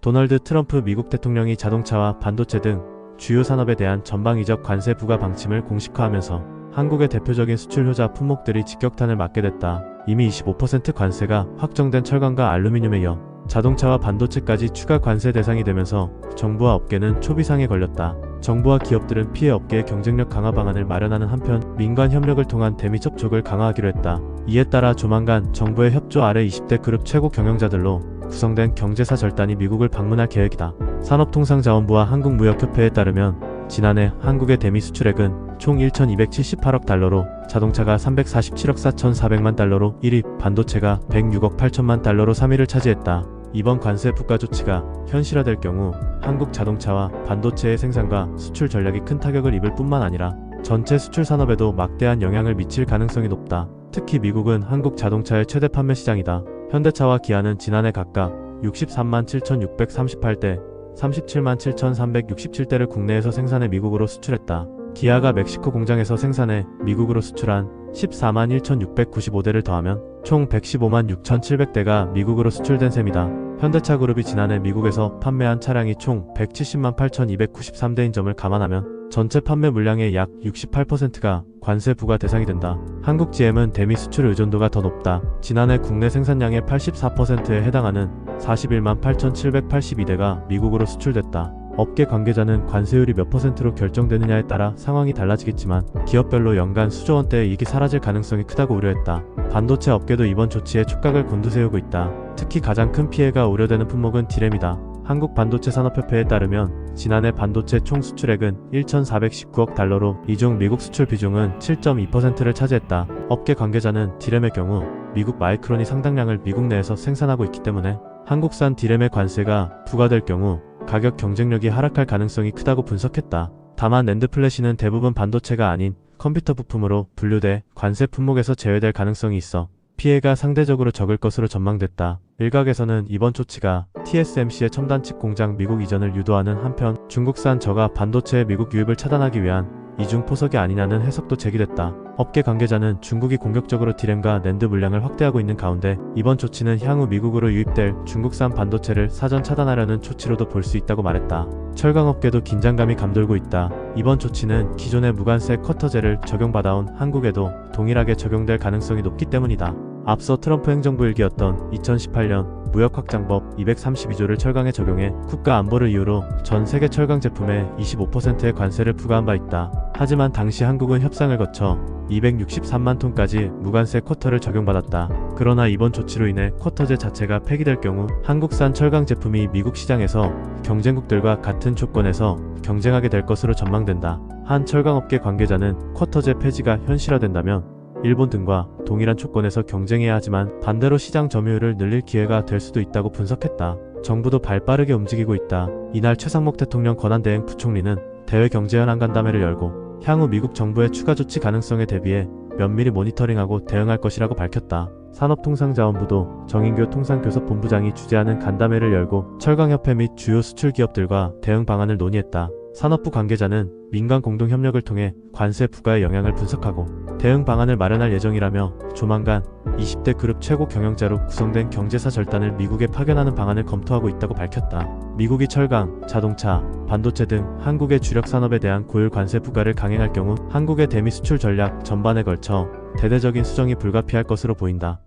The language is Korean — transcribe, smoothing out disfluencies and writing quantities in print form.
도널드 트럼프 미국 대통령이 자동차와 반도체 등 주요 산업에 대한 전방위적 관세 부과 방침을 공식화하면서 한국의 대표적인 수출 효자 품목들이 직격탄을 맞게 됐다. 이미 25% 관세가 확정된 철강과 알루미늄에 이어 자동차와 반도체까지 추가 관세 대상이 되면서 정부와 업계는 초비상에 걸렸다. 정부와 기업들은 피해 업계의 경쟁력 강화 방안을 마련하는 한편 민관 협력을 통한 대미 접촉을 강화하기로 했다. 이에 따라 조만간 정부의 협조 아래 20대 그룹 최고 경영자들로 구성된 경제사 절단이 미국을 방문할 계획이다. 산업통상자원부와 한국무역협회에 따르면 지난해 한국의 대미 수출액은 총 1,278억 달러로 자동차가 347억 4,400만 달러로 1위, 반도체가 106억 8천만 달러로 3위를 차지했다. 이번 관세 부과 조치가 현실화될 경우 한국 자동차와 반도체의 생산과 수출 전략이 큰 타격을 입을 뿐만 아니라 전체 수출 산업에도 막대한 영향을 미칠 가능성이 높다. 특히 미국은 한국 자동차의 최대 판매 시장이다. 현대차와 기아는 지난해 각각 63만 7,638대, 37만 7,367대를 국내에서 생산해 미국으로 수출했다. 기아가 멕시코 공장에서 생산해 미국으로 수출한 14만 1,695대를 더하면 총 115만 6,700대가 미국으로 수출된 셈이다. 현대차 그룹이 지난해 미국에서 판매한 차량이 총 170만 8,293대인 점을 감안하면 전체 판매 물량의 약 68%가 관세 부과 대상이 된다. 한국 GM은 대미 수출 의존도가 더 높다. 지난해 국내 생산량의 84%에 해당하는 41만 8,782대가 미국으로 수출됐다. 업계 관계자는 관세율이 몇 %로 결정되느냐에 따라 상황이 달라지겠지만 기업별로 연간 수조 원대의 이익이 사라질 가능성이 크다고 우려했다. 반도체 업계도 이번 조치에 촉각을 곤두세우고 있다. 특히 가장 큰 피해가 우려되는 품목은 디램이다. 한국반도체산업협회에 따르면 지난해 반도체 총 수출액은 1,419억 달러로 이 중 미국 수출 비중은 7.2%를 차지했다. 업계 관계자는 디램의 경우 미국 마이크론이 상당량을 미국 내에서 생산하고 있기 때문에 한국산 디램의 관세가 부과될 경우 가격 경쟁력이 하락할 가능성이 크다고 분석했다. 다만 낸드 플래시는 대부분 반도체가 아닌 컴퓨터 부품으로 분류돼 관세 품목에서 제외될 가능성이 있어 피해가 상대적으로 적을 것으로 전망됐다. 일각에서는 이번 조치가 TSMC의 첨단칩 공장 미국 이전을 유도하는 한편 중국산 저가 반도체의 미국 유입을 차단하기 위한 이중 포석이 아니냐는 해석도 제기됐다. 업계 관계자는 중국이 공격적으로 디램과 낸드 물량을 확대하고 있는 가운데 이번 조치는 향후 미국으로 유입될 중국산 반도체를 사전 차단하려는 조치로도 볼 수 있다고 말했다. 철강업계도 긴장감이 감돌고 있다. 이번 조치는 기존의 무관세 쿼터제를 적용받아온 한국에도 동일하게 적용될 가능성이 높기 때문이다. 앞서 트럼프 행정부 일기였던 2018년 무역확장법 232조를 철강에 적용해 국가 안보를 이유로 전 세계 철강 제품에 25%의 관세를 부과한 바 있다. 하지만 당시 한국은 협상을 거쳐 263만 톤까지 무관세 쿼터를 적용받았다. 그러나 이번 조치로 인해 쿼터제 자체가 폐기될 경우 한국산 철강 제품이 미국 시장에서 경쟁국들과 같은 조건에서 경쟁하게 될 것으로 전망된다. 한 철강업계 관계자는 쿼터제 폐지가 현실화된다면 일본 등과 동일한 조건에서 경쟁해야 하지만 반대로 시장 점유율을 늘릴 기회가 될 수도 있다고 분석했다. 정부도 발빠르게 움직이고 있다. 이날 최상목 대통령 권한대행 부총리는 대외경제현안 간담회를 열고 향후 미국 정부의 추가 조치 가능성에 대비해 면밀히 모니터링하고 대응할 것이라고 밝혔다. 산업통상자원부도 정인교 통상교섭본부장이 주재하는 간담회를 열고 철강협회 및 주요 수출기업들과 대응 방안을 논의했다. 산업부 관계자는 민간 공동협력을 통해 관세 부과의 영향을 분석하고 대응 방안을 마련할 예정이라며 조만간 20대 그룹 최고 경영자로 구성된 경제사 절단을 미국에 파견하는 방안을 검토하고 있다고 밝혔다. 미국이 철강, 자동차, 반도체 등 한국의 주력 산업에 대한 고율 관세 부과를 강행할 경우 한국의 대미 수출 전략 전반에 걸쳐 대대적인 수정이 불가피할 것으로 보인다.